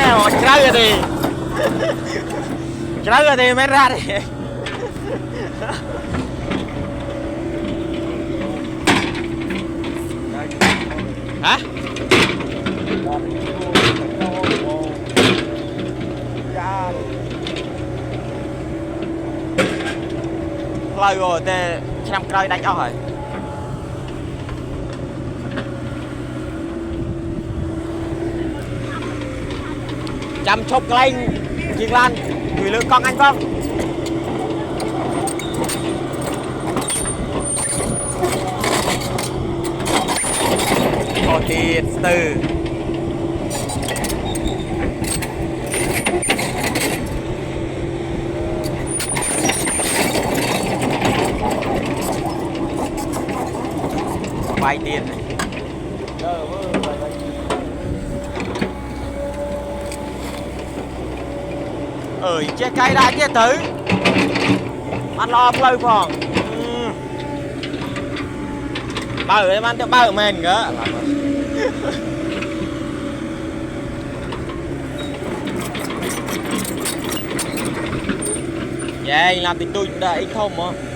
nè họ chơi rồi thì mới ra đi hả lâu rồi thì xem chơi đánh ốc rồi chăm chụp lên chiên lan người lượng con anh không có tiền từ vay tiền này che cây ra che tử ăn lo lâu phòng bao em ăn cho bao mình nữa vậy làm tình tôi đã ít không mà